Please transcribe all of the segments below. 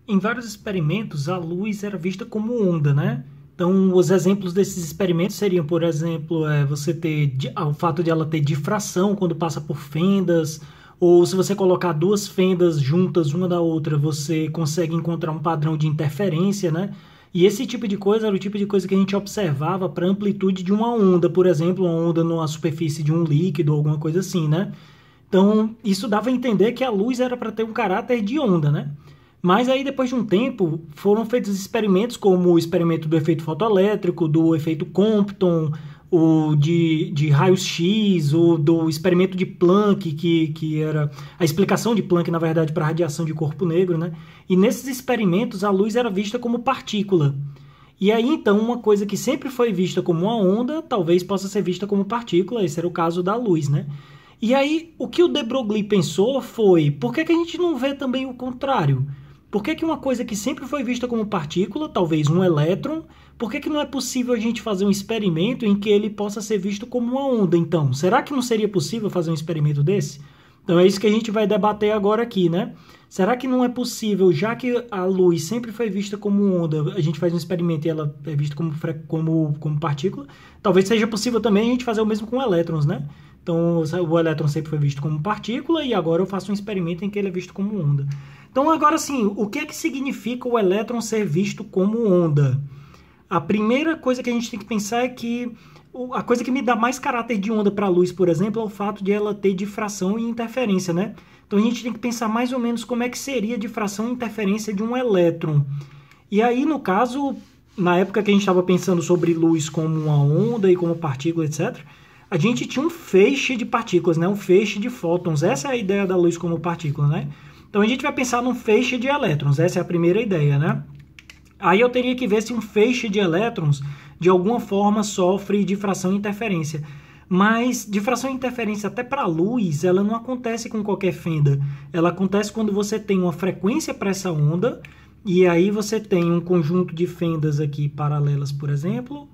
Em vários experimentos, a luz era vista como onda, né? Então, os exemplos desses experimentos seriam, por exemplo, você ter o fato de ela ter difração quando passa por fendas, ou se você colocar duas fendas juntas uma da outra, você consegue encontrar um padrão de interferência, né? E esse tipo de coisa era o tipo de coisa que a gente observava para a amplitude de uma onda, por exemplo, uma onda na superfície de um líquido, ou alguma coisa assim, né? Então, isso dava a entender que a luz era para ter um caráter de onda, né? Mas aí, depois de um tempo, foram feitos experimentos como o experimento do efeito fotoelétrico, do efeito Compton, o de raios-x, o do experimento de Planck, que era a explicação de Planck, na verdade, para a radiação de corpo negro, né? E nesses experimentos, a luz era vista como partícula. E aí, então, uma coisa que sempre foi vista como uma onda, talvez possa ser vista como partícula, esse era o caso da luz, né? E aí, o que o de Broglie pensou foi, por que a gente não vê também o contrário? Por que uma coisa que sempre foi vista como partícula, talvez um elétron, por que não é possível a gente fazer um experimento em que ele possa ser visto como uma onda, então? Será que não seria possível fazer um experimento desse? Então é isso que a gente vai debater agora aqui, né? Será que não é possível, já que a luz sempre foi vista como onda, a gente faz um experimento e ela é vista como partícula, talvez seja possível também a gente fazer o mesmo com elétrons, né? Então o elétron sempre foi visto como partícula e agora eu faço um experimento em que ele é visto como onda. Então agora sim, o que é que significa o elétron ser visto como onda? A primeira coisa que a gente tem que pensar é que a coisa que me dá mais caráter de onda para a luz, por exemplo, é o fato de ela ter difração e interferência, né? Então a gente tem que pensar mais ou menos como é que seria a difração e interferência de um elétron. E aí, no caso, na época que a gente estava pensando sobre luz como uma onda e como partícula, etc., a gente tinha um feixe de partículas, né? Um feixe de fótons. Essa é a ideia da luz como partícula, né? Então a gente vai pensar num feixe de elétrons. Essa é a primeira ideia, né? Aí eu teria que ver se um feixe de elétrons, de alguma forma, sofre difração e interferência. Mas difração e interferência até para a luz, ela não acontece com qualquer fenda. Ela acontece quando você tem uma frequência para essa onda, e aí você tem um conjunto de fendas aqui paralelas, por exemplo,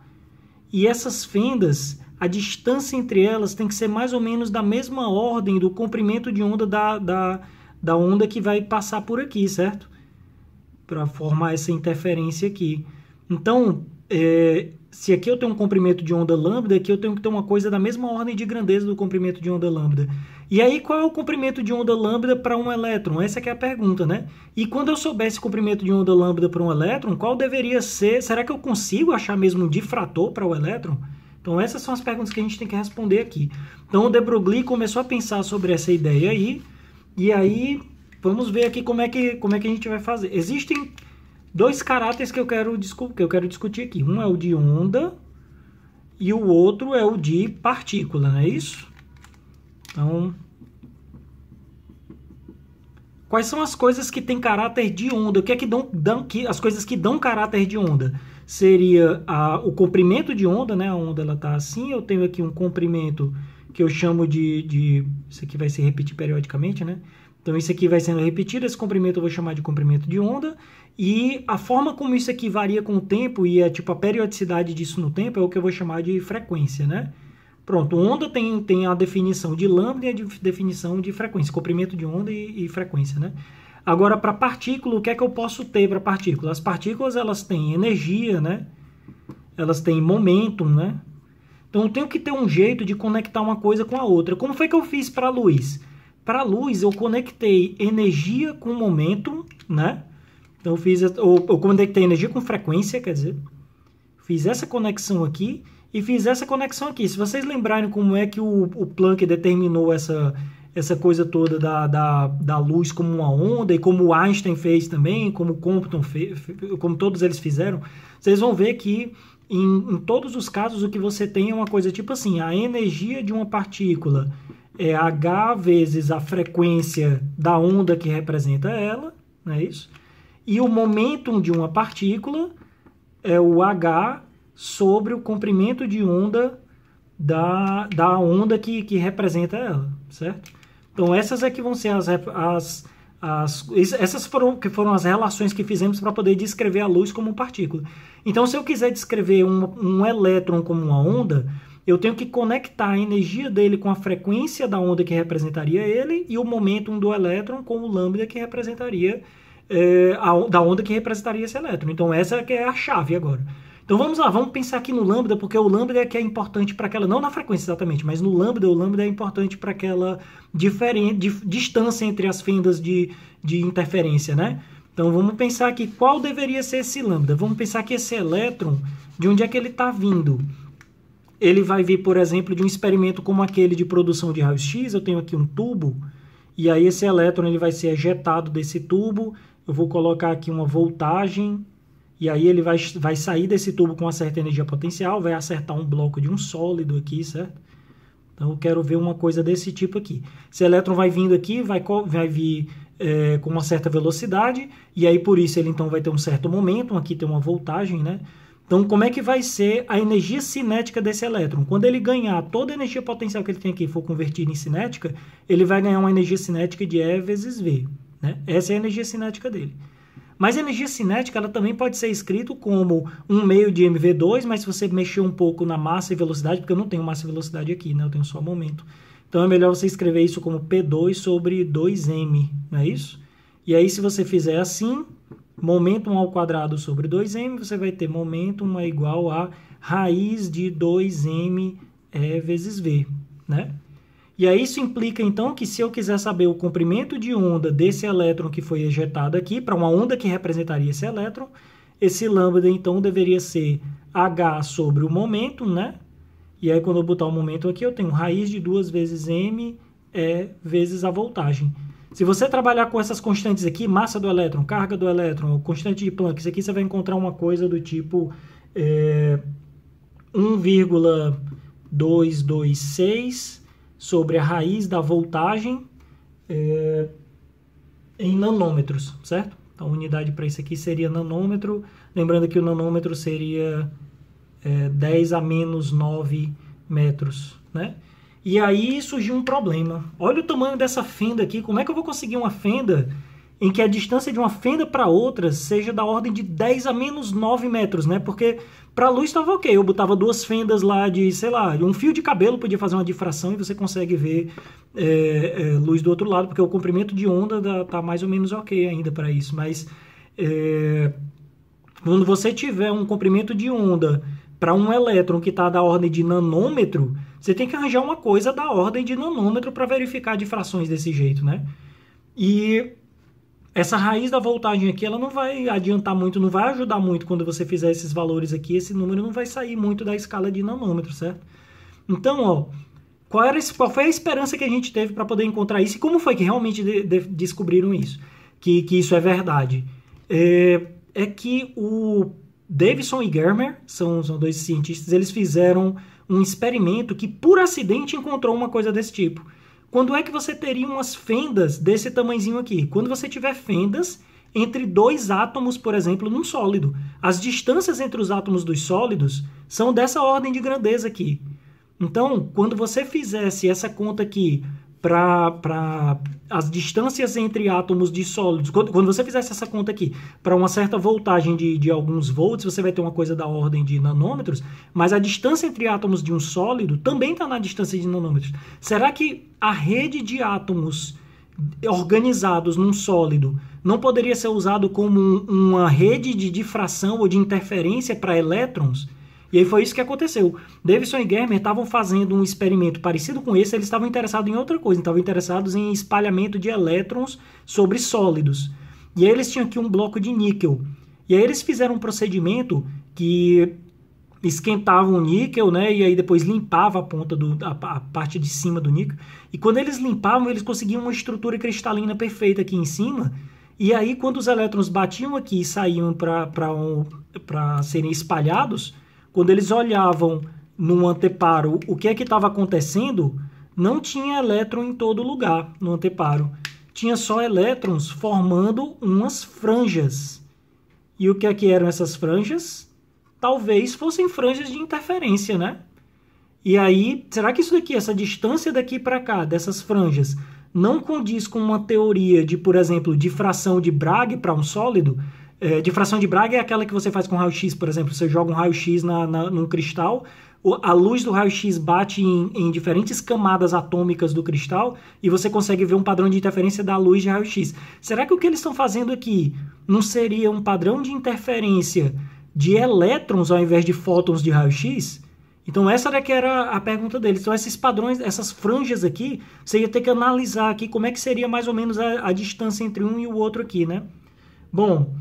e essas fendas, a distância entre elas tem que ser mais ou menos da mesma ordem do comprimento de onda da onda que vai passar por aqui, certo? Para formar essa interferência aqui. Então, se aqui eu tenho um comprimento de onda lambda, aqui eu tenho que ter uma coisa da mesma ordem de grandeza do comprimento de onda lambda. E aí, qual é o comprimento de onda lambda para um elétron? Essa que é a pergunta, né? E quando eu soubesse o comprimento de onda lambda para um elétron, qual deveria ser? Será que eu consigo achar mesmo um difrator para o elétron? Então, essas são as perguntas que a gente tem que responder aqui. Então, o de Broglie começou a pensar sobre essa ideia aí, e aí vamos ver aqui como é que a gente vai fazer. Existem dois caráteres que eu quero discutir aqui. Um é o de onda e o outro é o de partícula, não é isso? Então, quais são as coisas que têm caráter de onda? O que é que as coisas que dão caráter de onda? Seria o comprimento de onda, né? A onda ela está assim, eu tenho aqui um comprimento que eu chamo isso aqui vai se repetir periodicamente, né? Então, isso aqui vai sendo repetido, esse comprimento eu vou chamar de comprimento de onda, e a forma como isso aqui varia com o tempo, e a periodicidade disso no tempo, é o que eu vou chamar de frequência, né? Pronto, onda tem a definição de lambda e a definição de frequência, comprimento de onda e frequência, né? Agora, para partícula, o que é que eu posso ter para partícula? As partículas, elas têm energia, né? Elas têm momentum, né? Então, eu tenho que ter um jeito de conectar uma coisa com a outra. Como foi que eu fiz para a luz? Para a luz, eu conectei energia com momento, né? Então, eu conectei energia com frequência, quer dizer, fiz essa conexão aqui e fiz essa conexão aqui. Se vocês lembrarem como é que o Planck determinou essa coisa toda da luz como uma onda, e como o Einstein fez também, como o Compton fez, como todos eles fizeram, vocês vão ver que em todos os casos o que você tem é uma coisa tipo assim, a energia de uma partícula é h vezes a frequência da onda que representa ela, não é isso? E o momentum de uma partícula é o h sobre o comprimento de onda da onda que representa ela, certo? Então essas é que vão ser essas foram as relações que fizemos para poder descrever a luz como partícula. Então, se eu quiser descrever um elétron como uma onda, eu tenho que conectar a energia dele com a frequência da onda que representaria ele e o momentum do elétron com o lambda que representaria da onda que representaria esse elétron. Então essa que é a chave agora. Então vamos lá, vamos pensar aqui no lambda, porque o lambda é que é importante para aquela, não na frequência exatamente, mas no lambda, o lambda é importante para aquela distância entre as fendas de interferência, né? Então vamos pensar aqui qual deveria ser esse lambda. Vamos pensar que esse elétron, de onde é que ele está vindo? Ele vai vir, por exemplo, de um experimento como aquele de produção de raios-x. Eu tenho aqui um tubo, e aí esse elétron ele vai ser ejetado desse tubo. Eu vou colocar aqui uma voltagem, e aí ele vai sair desse tubo com uma certa energia potencial, vai acertar um bloco de um sólido aqui, certo? Então eu quero ver uma coisa desse tipo aqui. Esse elétron vai vindo aqui, vai vir com uma certa velocidade, e aí por isso ele então vai ter um certo momento. Aqui tem uma voltagem, né? Então como é que vai ser a energia cinética desse elétron? Quando ele ganhar toda a energia potencial que ele tem aqui e for convertida em cinética, ele vai ganhar uma energia cinética de E vezes V, né? Essa é a energia cinética dele. Mas a energia cinética ela também pode ser escrito como 1 meio de mv2, mas se você mexer um pouco na massa e velocidade, porque eu não tenho massa e velocidade aqui, né? Eu tenho só momento. Então é melhor você escrever isso como P2 sobre 2m, não é isso? E aí se você fizer assim, momentum ao quadrado sobre 2m, você vai ter momentum é igual a raiz de 2m vezes v, né? E aí isso implica, então, que se eu quiser saber o comprimento de onda desse elétron que foi ejetado aqui, para uma onda que representaria esse elétron, esse lambda, então, deveria ser h sobre o momentum, né? E aí, quando eu botar o momentum aqui, eu tenho raiz de 2 vezes m vezes a voltagem. Se você trabalhar com essas constantes aqui, massa do elétron, carga do elétron, constante de Planck, isso aqui você vai encontrar uma coisa do tipo 1,226 sobre a raiz da voltagem em nanômetros, certo? Então, a unidade para isso aqui seria nanômetro. Lembrando que o nanômetro seria 10 a menos 9 metros, né? E aí surgiu um problema. Olha o tamanho dessa fenda aqui. Como é que eu vou conseguir uma fenda em que a distância de uma fenda para outra seja da ordem de 10 a menos 9 metros, né? Porque para a luz estava ok. Eu botava duas fendas lá de, sei lá, um fio de cabelo podia fazer uma difração e você consegue ver luz do outro lado, porque o comprimento de onda tá mais ou menos ok ainda para isso. Mas quando você tiver um comprimento de onda para um elétron que está da ordem de nanômetro, você tem que arranjar uma coisa da ordem de nanômetro para verificar difrações desse jeito, né? E essa raiz da voltagem aqui, ela não vai adiantar muito, não vai ajudar muito quando você fizer esses valores aqui. Esse número não vai sair muito da escala de nanômetro, certo? Então, ó, qual foi a esperança que a gente teve para poder encontrar isso? E como foi que realmente descobriram isso? Que isso é verdade? É que o Davidson e Germer, são dois cientistas, eles fizeram um experimento que, por acidente, encontrou uma coisa desse tipo. Quando é que você teria umas fendas desse tamanhozinho aqui? Quando você tiver fendas entre dois átomos, por exemplo, num sólido. As distâncias entre os átomos dos sólidos são dessa ordem de grandeza aqui. Então, quando você fizesse essa conta aqui para as distâncias entre átomos de sólidos, quando você fizesse essa conta aqui para uma certa voltagem de alguns volts, você vai ter uma coisa da ordem de nanômetros, mas a distância entre átomos de um sólido também está na distância de nanômetros. Será que a rede de átomos organizados num sólido não poderia ser usado como uma rede de difração ou de interferência para elétrons? E aí foi isso que aconteceu. Davidson e Germer estavam fazendo um experimento parecido com esse, eles estavam interessados em outra coisa, estavam interessados em espalhamento de elétrons sobre sólidos. E aí eles tinham aqui um bloco de níquel. E aí eles fizeram um procedimento que esquentavam o níquel, né? E aí depois limpava a ponta a parte de cima do níquel. E quando eles limpavam, eles conseguiam uma estrutura cristalina perfeita aqui em cima. E aí quando os elétrons batiam aqui e saíam para serem espalhados, quando eles olhavam no anteparo o que é que estava acontecendo, não tinha elétron em todo lugar no anteparo. Tinha só elétrons formando umas franjas. E o que é que eram essas franjas? Talvez fossem franjas de interferência, né? E aí, será que isso daqui, essa distância daqui para cá, dessas franjas, não condiz com uma teoria de, por exemplo, difração de Bragg para um sólido? Difração de Bragg é aquela que você faz com raio-x, por exemplo. Você joga um raio-x num cristal, a luz do raio-x bate em diferentes camadas atômicas do cristal e você consegue ver um padrão de interferência da luz de raio-x. Será que o que eles estão fazendo aqui não seria um padrão de interferência de elétrons ao invés de fótons de raio-x? Então essa daqui era a pergunta deles. Então esses padrões, essas franjas aqui, você ia ter que analisar aqui como é que seria mais ou menos a distância entre um e o outro aqui, né? Bom,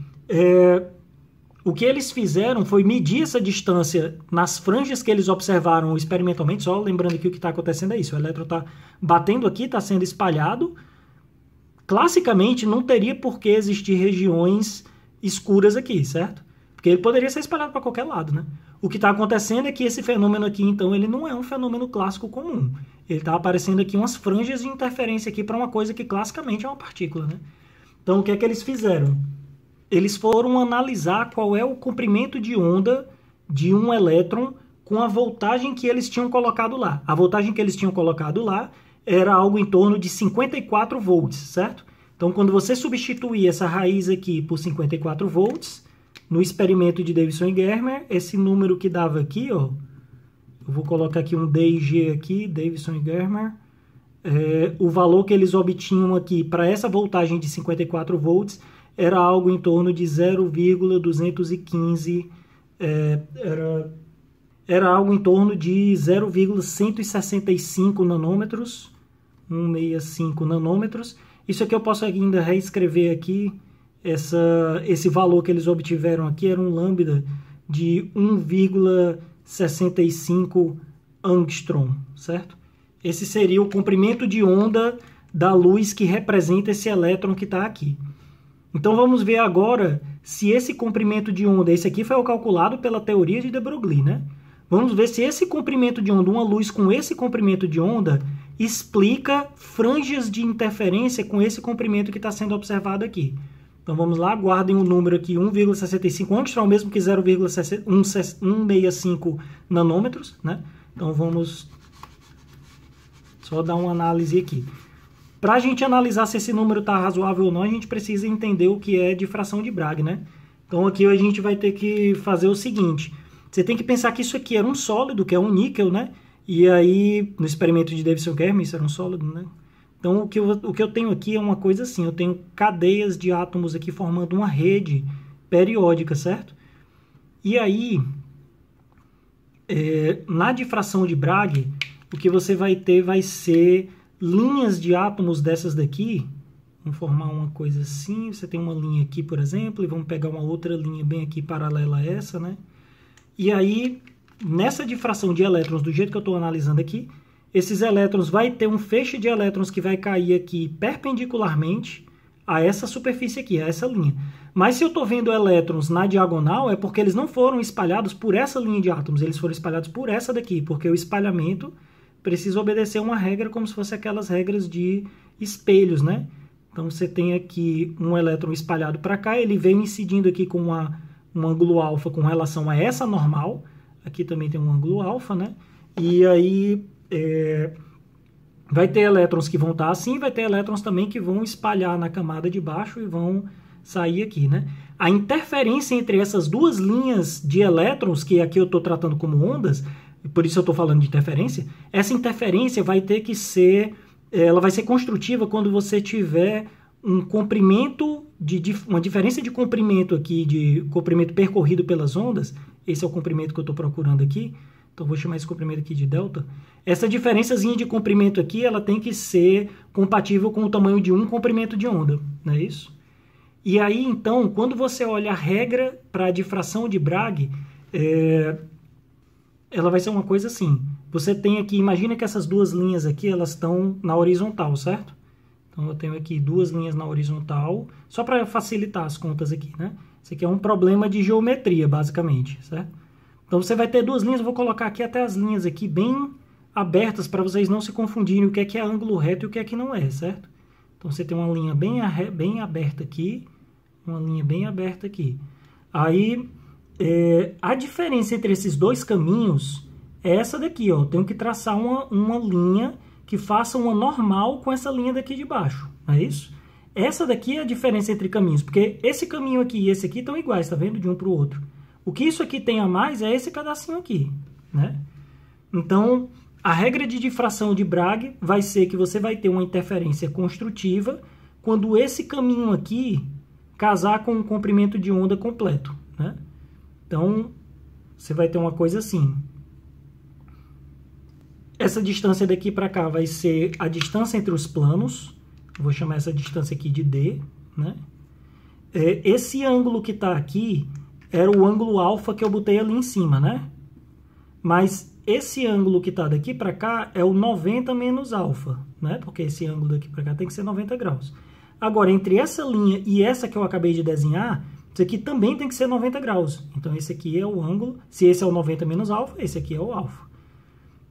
o que eles fizeram foi medir essa distância nas franjas que eles observaram experimentalmente. Só lembrando que o que está acontecendo é isso. O elétron está batendo aqui, está sendo espalhado. Classicamente, não teria por que existir regiões escuras aqui, certo? Porque ele poderia ser espalhado para qualquer lado, né? O que está acontecendo é que esse fenômeno aqui, então, ele não é um fenômeno clássico comum. Ele está aparecendo aqui umas franjas de interferência aqui para uma coisa que classicamente é uma partícula, né? Então, o que é que eles fizeram? Eles foram analisar qual é o comprimento de onda de um elétron com a voltagem que eles tinham colocado lá. A voltagem que eles tinham colocado lá era algo em torno de 54 volts, certo? Então, quando você substituir essa raiz aqui por 54 volts, no experimento de Davidson e Germer, esse número que dava aqui, ó, eu vou colocar aqui um DG aqui, Davidson e Germer, o valor que eles obtinham aqui para essa voltagem de 54 volts era algo em torno de 0,215, era algo em torno de 0,165 nanômetros, 165 nanômetros. Isso aqui eu posso ainda reescrever aqui, esse valor que eles obtiveram aqui era um lambda de 1,65 angstrom, certo? Esse seria o comprimento de onda da luz que representa esse elétron que está aqui. Então vamos ver agora se esse comprimento de onda, esse aqui foi o calculado pela teoria de de Broglie, né? Vamos ver se esse comprimento de onda, uma luz com esse comprimento de onda, explica franjas de interferência com esse comprimento que está sendo observado aqui. Então vamos lá, guardem o número aqui, 1,65 angstrom, mesmo que 0,165 nanômetros, né? Então vamos só dar uma análise aqui. Para a gente analisar se esse número está razoável ou não, a gente precisa entender o que é difração de Bragg, né? Então aqui a gente vai ter que fazer o seguinte. Você tem que pensar que isso aqui era um sólido, que é um níquel, né? E aí, no experimento de Davidson e Germer, isso era um sólido, né? Então o que eu tenho aqui é uma coisa assim, eu tenho cadeias de átomos aqui formando uma rede periódica, certo? E aí, na difração de Bragg, o que você vai ter vai ser linhas de átomos dessas daqui. Vamos formar uma coisa assim, você tem uma linha aqui, por exemplo, e vamos pegar uma outra linha bem aqui paralela a essa, né? E aí, nessa difração de elétrons, do jeito que eu estou analisando aqui, esses elétrons vai ter um feixe de elétrons que vai cair aqui perpendicularmente a essa superfície aqui, a essa linha. Mas se eu estou vendo elétrons na diagonal, é porque eles não foram espalhados por essa linha de átomos, eles foram espalhados por essa daqui, porque o espalhamento precisa obedecer uma regra como se fosse aquelas regras de espelhos, né? Então você tem aqui um elétron espalhado para cá, ele vem incidindo aqui com um ângulo alfa com relação a essa normal. Aqui também tem um ângulo alfa, né? E aí vai ter elétrons que vão estar assim, vai ter elétrons também que vão espalhar na camada de baixo e vão sair aqui, né? A interferência entre essas duas linhas de elétrons, que aqui eu estou tratando como ondas, por isso eu estou falando de interferência, essa interferência vai ter que ser, ela vai ser construtiva quando você tiver um comprimento, uma diferença de comprimento aqui, de comprimento percorrido pelas ondas, esse é o comprimento que eu estou procurando aqui, então vou chamar esse comprimento aqui de delta. Essa diferençazinha de comprimento aqui, ela tem que ser compatível com o tamanho de um comprimento de onda, não é isso? E aí, então, quando você olha a regra para a difração de Bragg, ela vai ser uma coisa assim. Você tem aqui, imagina que essas duas linhas aqui, elas estão na horizontal, certo? Então eu tenho aqui duas linhas na horizontal, só para facilitar as contas aqui, né? Isso aqui é um problema de geometria, basicamente, certo? Então você vai ter duas linhas, eu vou colocar aqui até as linhas aqui bem abertas para vocês não se confundirem o que é ângulo reto e o que é que não é, certo? Então você tem uma linha bem aberta aqui, uma linha bem aberta aqui. Aí a diferença entre esses dois caminhos é essa daqui, ó. Eu tenho que traçar uma linha que faça uma normal com essa linha daqui de baixo, não é isso? Essa daqui é a diferença entre caminhos, porque esse caminho aqui e esse aqui estão iguais, tá vendo? De um para o outro. O que isso aqui tem a mais é esse pedacinho aqui, né? Então, a regra de difração de Bragg vai ser que você vai ter uma interferência construtiva quando esse caminho aqui casar com o comprimento de onda completo, né? Então, você vai ter uma coisa assim. Essa distância daqui para cá vai ser a distância entre os planos. Vou chamar essa distância aqui de D, né? Esse ângulo que está aqui era o ângulo alfa que eu botei ali em cima, né? Mas esse ângulo que está daqui para cá é o 90 menos alfa, né? Porque esse ângulo daqui para cá tem que ser 90 graus. Agora, entre essa linha e essa que eu acabei de desenhar, isso aqui também tem que ser 90 graus. Então, esse aqui é o ângulo. Se esse é o 90 menos alfa, esse aqui é o alfa.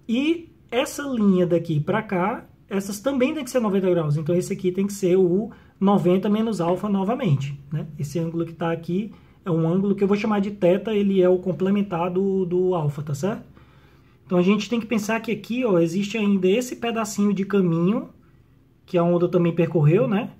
E essa linha daqui para cá, essas também tem que ser 90 graus. Então, esse aqui tem que ser o 90 menos alfa novamente, né? Esse ângulo que está aqui é um ângulo que eu vou chamar de θ, ele é o complementar do alfa, tá certo? Então, a gente tem que pensar que aqui, ó, existe ainda esse pedacinho de caminho que a onda também percorreu, né?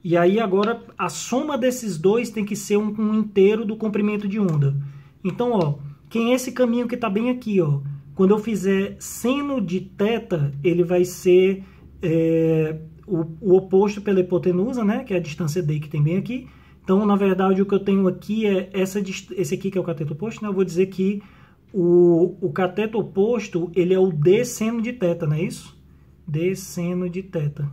E aí, agora, a soma desses dois tem que ser um inteiro do comprimento de onda. Então, ó, quem é esse caminho que está bem aqui, ó? Quando eu fizer seno de θ, ele vai ser o oposto pela hipotenusa, né? Que é a distância D que tem bem aqui. Então, na verdade, o que eu tenho aqui é esse aqui que é o cateto oposto, né? Eu vou dizer que o cateto oposto, ele é o D seno de θ, não é isso? D seno de θ.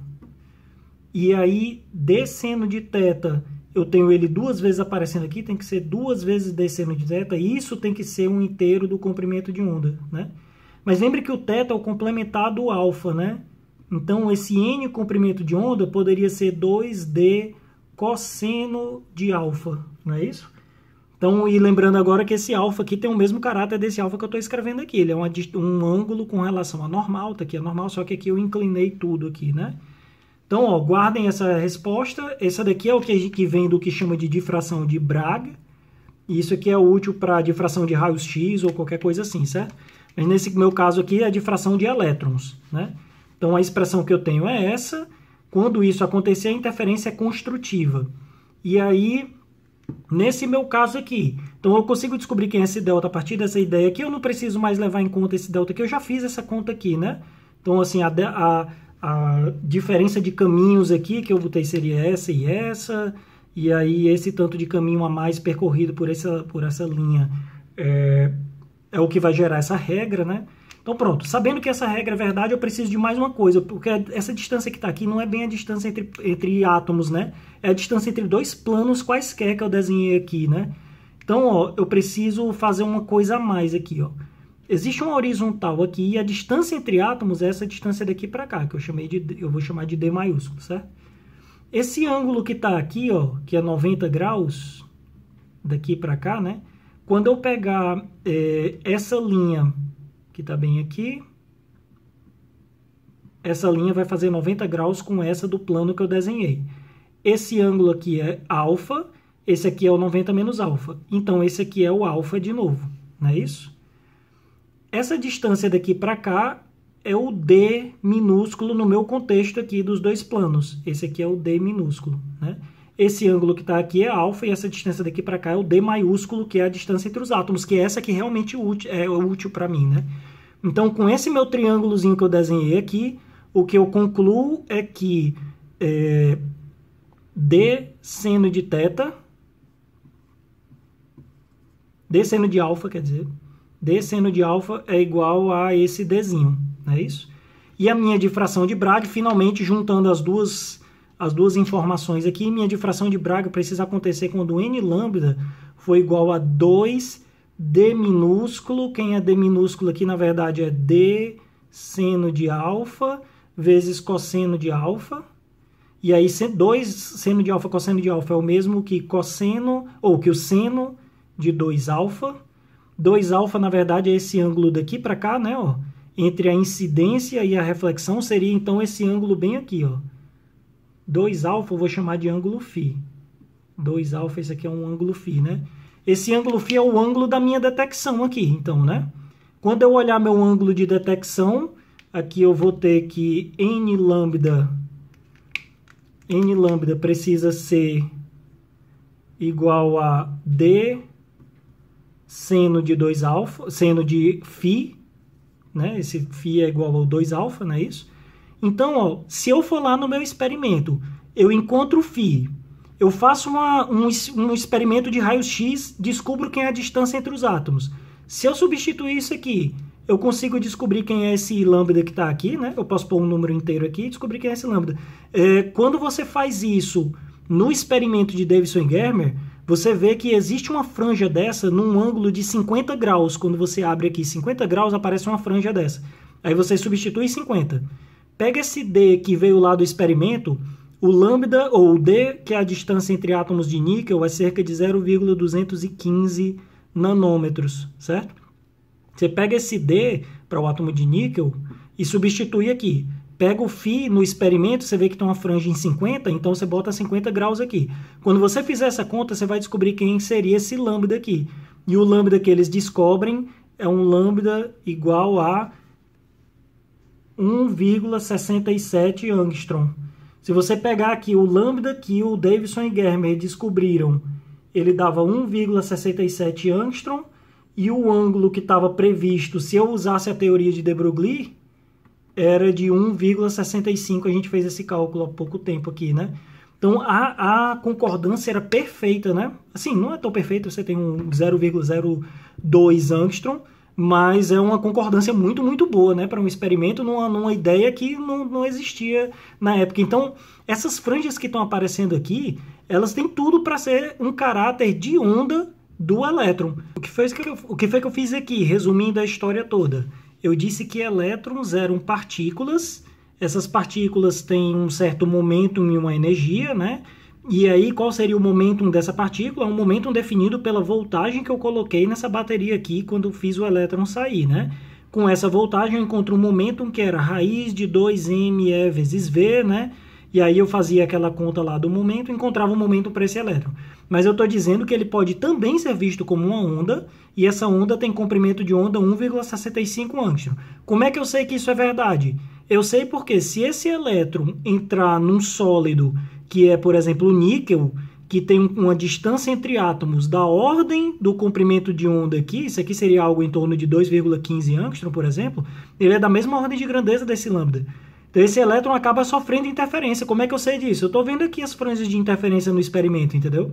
E aí, D seno de θ, eu tenho ele duas vezes aparecendo aqui, tem que ser duas vezes D seno de θ, e isso tem que ser um inteiro do comprimento de onda, né? Mas lembre que o θ é o complementar do alfa, né? Então, esse N comprimento de onda poderia ser 2D cosseno de alfa, não é isso? Então, e lembrando agora que esse alfa aqui tem o mesmo caráter desse alfa que eu estou escrevendo aqui. Ele é um ângulo com relação a normal, tá aqui é normal, só que aqui eu inclinei tudo aqui, né? Então, ó, guardem essa resposta. Essa daqui é o que vem do que chama de difração de Bragg. E isso aqui é útil para difração de raios X ou qualquer coisa assim, certo? Mas nesse meu caso aqui é a difração de elétrons, né? Então, a expressão que eu tenho é essa. Quando isso acontecer, a interferência é construtiva. E aí, nesse meu caso aqui, então eu consigo descobrir quem é esse delta a partir dessa ideia aqui. Eu não preciso mais levar em conta esse delta aqui. Eu já fiz essa conta aqui, né? Então, assim, a diferença de caminhos aqui que eu botei seria essa e essa. E aí, esse tanto de caminho a mais percorrido por essa linha é o que vai gerar essa regra, né? Então, pronto. Sabendo que essa regra é verdade, eu preciso de mais uma coisa, porque essa distância que está aqui não é bem a distância entre átomos, né? É a distância entre dois planos quaisquer que eu desenhei aqui, né? Então, ó, eu preciso fazer uma coisa a mais aqui, ó. Existe uma horizontal aqui e a distância entre átomos é essa distância daqui para cá, que eu vou chamar de D maiúsculo, certo? Esse ângulo que está aqui, ó, que é 90 graus, daqui para cá, né? Quando eu pegar essa linha que está bem aqui, essa linha vai fazer 90 graus com essa do plano que eu desenhei. Esse ângulo aqui é alfa, esse aqui é o 90 menos alfa. Então, esse aqui é o alfa de novo, não é isso? Essa distância daqui para cá é o D minúsculo no meu contexto aqui dos dois planos. Esse aqui é o D minúsculo, né? Esse ângulo que está aqui é alfa e essa distância daqui para cá é o D maiúsculo, que é a distância entre os átomos, que é essa que realmente é útil para mim, né? Então, com esse meu triângulozinho que eu desenhei aqui, o que eu concluo é que D seno de θ, D seno de alfa, quer dizer, D seno de alfa é igual a esse Dzinho, não é isso? E a minha difração de Bragg, finalmente, juntando as duas informações aqui, minha difração de Bragg precisa acontecer quando n lambda for igual a 2D minúsculo. Quem é D minúsculo aqui, na verdade, é D seno de alfa vezes cosseno de alfa. E aí, 2 seno de alfa cosseno de alfa é o mesmo que cosseno, ou que o seno de 2 alfa. 2 alfa, na verdade, é esse ângulo daqui para cá, né? Ó, entre a incidência e a reflexão seria, então, esse ângulo bem aqui, ó. 2 alfa eu vou chamar de ângulo φ. 2 alfa, esse aqui é um ângulo φ, né? Esse ângulo φ é o ângulo da minha detecção aqui, então, né? Quando eu olhar meu ângulo de detecção, aqui eu vou ter que n lambda n lambda precisa ser igual a d seno de 2 alfa, seno de φ, né? Esse φ é igual ao 2 alfa, não é isso? Então, ó, se eu for lá no meu experimento, eu encontro o φ, eu faço um experimento de raio-x, descubro quem é a distância entre os átomos. Se eu substituir isso aqui, eu consigo descobrir quem é esse lambda que está aqui, né? Eu posso pôr um número inteiro aqui e descobrir quem é esse lambda. Quando você faz isso no experimento de Davidson e Germer, você vê que existe uma franja dessa num ângulo de 50 graus. Quando você abre aqui 50 graus, aparece uma franja dessa. Aí você substitui 50. Pega esse D que veio lá do experimento, o lambda, ou o D, que é a distância entre átomos de níquel, é cerca de 0,215 nanômetros, certo? Você pega esse D para o átomo de níquel e substitui aqui. Pega o φ no experimento, você vê que tem uma franja em 50, então você bota 50 graus aqui. Quando você fizer essa conta, você vai descobrir quem seria esse lambda aqui. E o lambda que eles descobrem é um lambda igual a 1,67 angstrom. Se você pegar aqui o lambda que o Davidson e Germer descobriram, ele dava 1,67 angstrom, e o ângulo que estava previsto, se eu usasse a teoria de de Broglie, era de 1,65. A gente fez esse cálculo há pouco tempo aqui, né? Então, a concordância era perfeita, né? Assim, não é tão perfeita, você tem um 0,02 angstrom, mas é uma concordância muito, muito boa, né? Para um experimento numa ideia que não existia na época. Então, essas franjas que estão aparecendo aqui, elas têm tudo para ser um caráter de onda do elétron. O que foi que eu fiz aqui, resumindo a história toda? Eu disse que elétrons eram partículas, essas partículas têm um certo momento e uma energia, né? E aí, qual seria o momentum dessa partícula? É um momentum definido pela voltagem que eu coloquei nessa bateria aqui quando fiz o elétron sair, né? Com essa voltagem eu encontro um momentum que era raiz de 2mE vezes V, né? E aí eu fazia aquela conta lá do momento e encontrava um momento para esse elétron. Mas eu estou dizendo que ele pode também ser visto como uma onda, e essa onda tem comprimento de onda 1,65 angstrom. Como é que eu sei que isso é verdade? Eu sei porque se esse elétron entrar num sólido que é, por exemplo, o níquel, que tem uma distância entre átomos da ordem do comprimento de onda aqui, isso aqui seria algo em torno de 2,15 angstrom, por exemplo, ele é da mesma ordem de grandeza desse lambda. Então esse elétron acaba sofrendo interferência. Como é que eu sei disso? Eu estou vendo aqui as franjas de interferência no experimento, entendeu?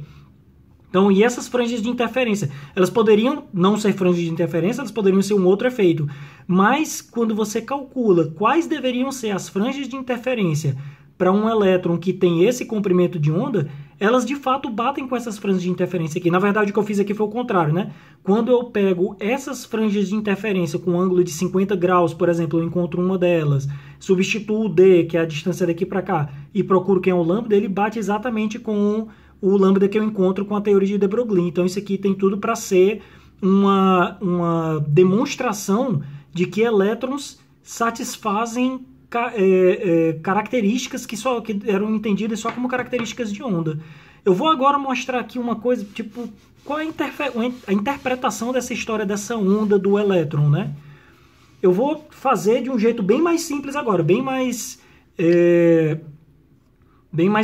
Então, e essas franjas de interferência, elas poderiam não ser franjas de interferência, elas poderiam ser um outro efeito. Mas, quando você calcula quais deveriam ser as franjas de interferência para um elétron que tem esse comprimento de onda, elas de fato batem com essas franjas de interferência aqui. Na verdade, o que eu fiz aqui foi o contrário, né? Quando eu pego essas franjas de interferência com um ângulo de 50 graus, por exemplo, eu encontro uma delas, substituo o D, que é a distância daqui para cá, e procuro quem é o lambda, ele bate exatamente com o lambda que eu encontro com a teoria de de Broglie. Então, isso aqui tem tudo para ser uma demonstração de que elétrons satisfazem características que eram entendidas só como características de onda. Eu vou agora mostrar aqui uma coisa, tipo, qual é a interpretação dessa história dessa onda do elétron, né? Eu vou fazer de um jeito bem mais simples agora, bem mais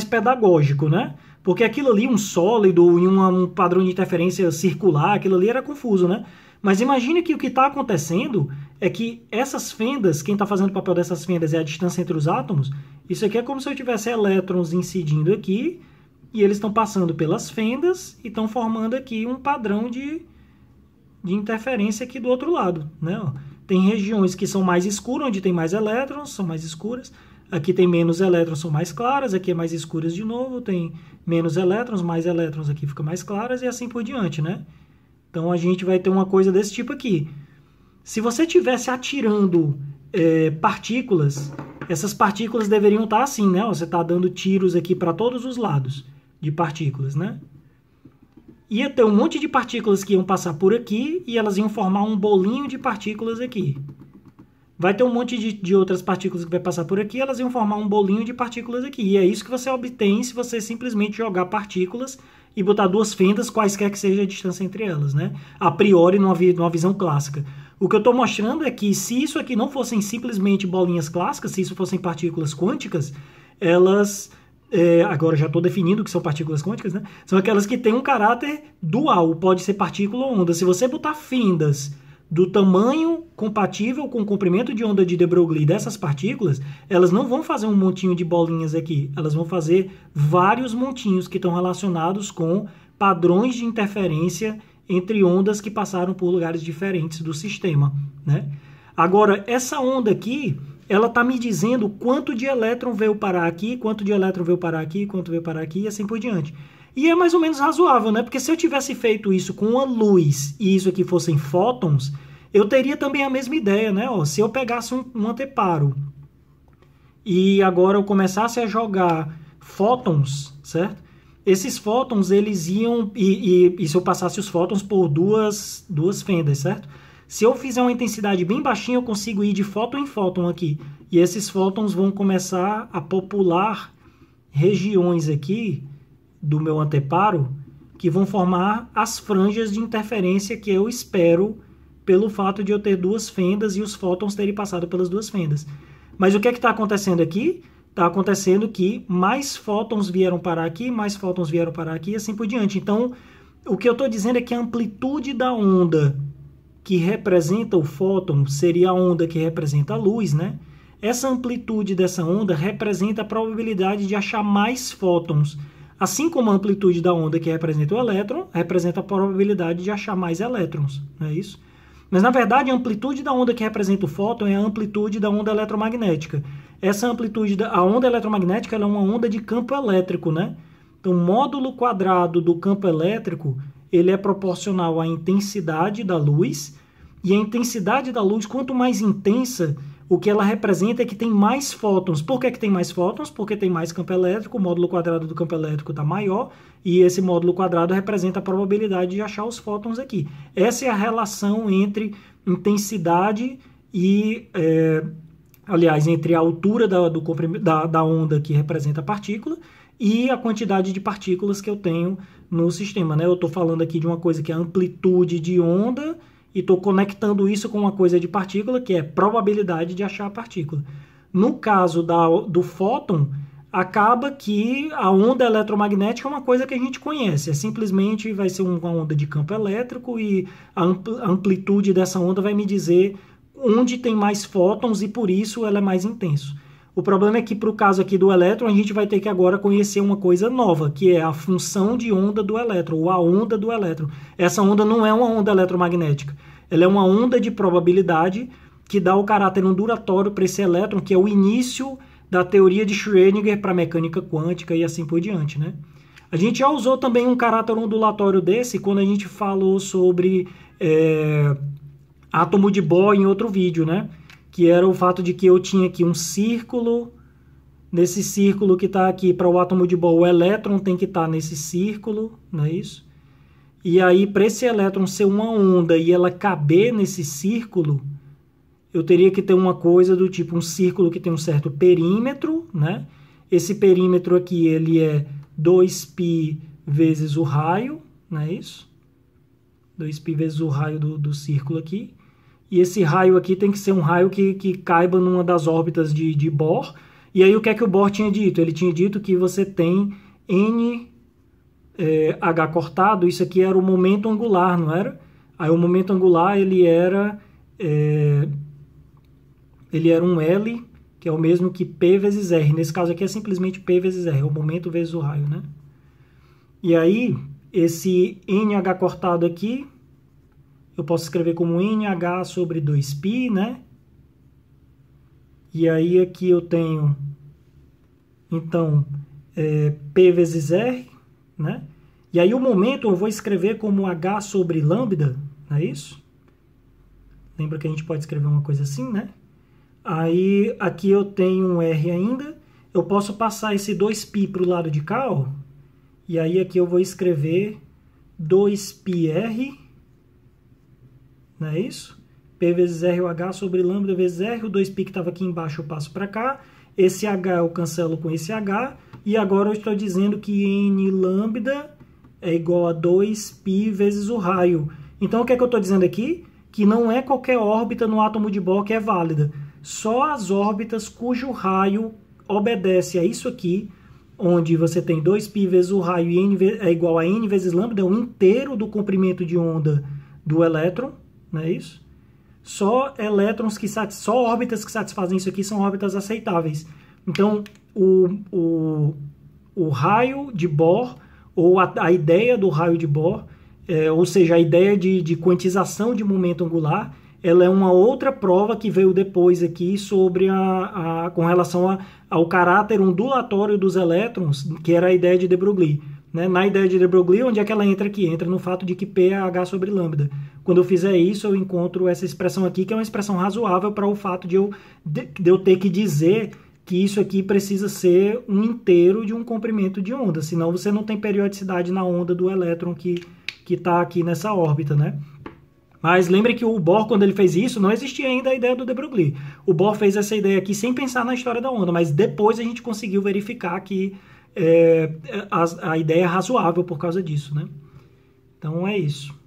pedagógico, né? Porque aquilo ali, um sólido e um padrão de interferência circular, aquilo ali era confuso, né? Mas imagine que o que está acontecendo é que essas fendas, quem está fazendo o papel dessas fendas é a distância entre os átomos. Isso aqui é como se eu tivesse elétrons incidindo aqui, e eles estão passando pelas fendas e estão formando aqui um padrão de interferência aqui do outro lado, né? Tem regiões que são mais escuras, onde tem mais elétrons, são mais escuras. Aqui tem menos elétrons, são mais claras. Aqui é mais escuras de novo, tem menos elétrons, mais elétrons aqui fica mais claras e assim por diante, né? Então a gente vai ter uma coisa desse tipo aqui. Se você estivesse atirando partículas, essas partículas deveriam estar assim, né? Você está dando tiros aqui para todos os lados de partículas, né? Ia ter um monte de partículas que iam passar por aqui e elas iam formar um bolinho de partículas aqui. Vai ter um monte de outras partículas que vai passar por aqui, elas iam formar um bolinho de partículas aqui. E é isso que você obtém se você simplesmente jogar partículas e botar duas fendas, quaisquer que seja a distância entre elas, né? A priori, numa visão clássica. O que eu estou mostrando é que se isso aqui não fossem simplesmente bolinhas clássicas, se isso fossem partículas quânticas, elas agora já estou definindo que são partículas quânticas, né? São aquelas que têm um caráter dual, pode ser partícula ou onda. Se você botar fendas do tamanho compatível com o comprimento de onda de de Broglie dessas partículas, elas não vão fazer um montinho de bolinhas aqui, elas vão fazer vários montinhos que estão relacionados com padrões de interferência entre ondas que passaram por lugares diferentes do sistema, né? Agora, essa onda aqui, ela está me dizendo quanto de elétron veio parar aqui, quanto de elétron veio parar aqui, quanto veio parar aqui e assim por diante. E é mais ou menos razoável, né? Porque se eu tivesse feito isso com a luz e isso aqui fossem fótons, eu teria também a mesma ideia, né? Ó, se eu pegasse um anteparo e agora eu começasse a jogar fótons, certo? Esses fótons, eles iam... E se eu passasse os fótons por duas fendas, certo? Se eu fizer uma intensidade bem baixinha, eu consigo ir de fóton em fóton aqui. E esses fótons vão começar a popular regiões aqui do meu anteparo que vão formar as franjas de interferência que eu espero pelo fato de eu ter duas fendas e os fótons terem passado pelas duas fendas. Mas o que é que está acontecendo aqui? Está acontecendo que mais fótons vieram parar aqui, mais fótons vieram parar aqui e assim por diante. Então, o que eu estou dizendo é que a amplitude da onda que representa o fóton seria a onda que representa a luz, né? Essa amplitude dessa onda representa a probabilidade de achar mais fótons. Assim como a amplitude da onda que representa o elétron, representa a probabilidade de achar mais elétrons, não é isso? Mas, na verdade, a amplitude da onda que representa o fóton é a amplitude da onda eletromagnética. Essa amplitude, a onda eletromagnética, ela é uma onda de campo elétrico, né? Então, o módulo quadrado do campo elétrico, ele é proporcional à intensidade da luz, e a intensidade da luz, quanto mais intensa, o que ela representa é que tem mais fótons. Por que tem mais fótons? Porque tem mais campo elétrico, o módulo quadrado do campo elétrico está maior, e esse módulo quadrado representa a probabilidade de achar os fótons aqui. Essa é a relação entre intensidade e, aliás, entre a altura da onda que representa a partícula e a quantidade de partículas que eu tenho no sistema, né? Eu estou falando aqui de uma coisa que é a amplitude de onda, e estou conectando isso com uma coisa de partícula, que é probabilidade de achar a partícula. No caso do fóton, acaba que a onda eletromagnética é uma coisa que a gente conhece. Simplesmente vai ser uma onda de campo elétrico e a amplitude dessa onda vai me dizer onde tem mais fótons e por isso ela é mais intenso. O problema é que, para o caso aqui do elétron, a gente vai ter que agora conhecer uma coisa nova, que é a função de onda do elétron, ou a onda do elétron. Essa onda não é uma onda eletromagnética, ela é uma onda de probabilidade que dá o caráter ondulatório para esse elétron, que é o início da teoria de Schrödinger para a mecânica quântica e assim por diante, né? A gente já usou também um caráter ondulatório desse quando a gente falou sobre átomo de Bohr em outro vídeo, né? Que era o fato de que eu tinha aqui um círculo, nesse círculo que está aqui para o átomo de Bohr, o elétron tem que estar nesse círculo, não é isso? E aí, para esse elétron ser uma onda e ela caber nesse círculo, eu teria que ter uma coisa do tipo um círculo que tem um certo perímetro, né? Esse perímetro aqui, ele é 2π vezes o raio, não é isso? 2π vezes o raio do círculo aqui. E esse raio aqui tem que ser um raio que caiba numa das órbitas de Bohr. E aí o que é que o Bohr tinha dito? Ele tinha dito que você tem H cortado, isso aqui era o momento angular, não era? Aí o momento angular ele era um L, que é o mesmo que P vezes R. Nesse caso aqui é simplesmente P vezes R, é o momento vezes o raio, né? E aí, esse NH cortado aqui, eu posso escrever como NH sobre 2π, né? E aí aqui eu tenho, então, P vezes R, né? E aí o momento eu vou escrever como H sobre lambda, não é isso? Lembra que a gente pode escrever uma coisa assim, né? Aí aqui eu tenho um R ainda, eu posso passar esse 2π para o lado de cá, ó. E aí aqui eu vou escrever 2πr, não é isso? P vezes R, o H sobre lambda vezes R, o 2π que estava aqui embaixo eu passo para cá, esse H eu cancelo com esse H, e agora eu estou dizendo que N lambda é igual a 2π vezes o raio. Então o que é que eu estou dizendo aqui? Que não é qualquer órbita no átomo de Bohr que é válida. Só as órbitas cujo raio obedece a isso aqui, onde você tem 2π vezes o raio e é igual a n vezes lambda, é o inteiro do comprimento de onda do elétron, não é isso? Só só órbitas que satisfazem isso aqui são órbitas aceitáveis. Então, o raio de Bohr, ou a ideia do raio de Bohr, ou seja, a ideia de quantização de momento angular, ela é uma outra prova que veio depois aqui sobre com relação ao caráter ondulatório dos elétrons, que era a ideia de de Broglie. Né? Na ideia de de Broglie, onde é que ela entra aqui? Entra no fato de que P é H sobre lambda. Quando eu fizer isso, eu encontro essa expressão aqui, que é uma expressão razoável para o fato de eu ter que dizer que isso aqui precisa ser um inteiro de um comprimento de onda, senão você não tem periodicidade na onda do elétron que está aqui nessa órbita, né? Mas lembre que o Bohr, quando ele fez isso, não existia ainda a ideia do de Broglie. O Bohr fez essa ideia aqui sem pensar na história da onda, mas depois a gente conseguiu verificar que a ideia é razoável por causa disso, né? Então é isso.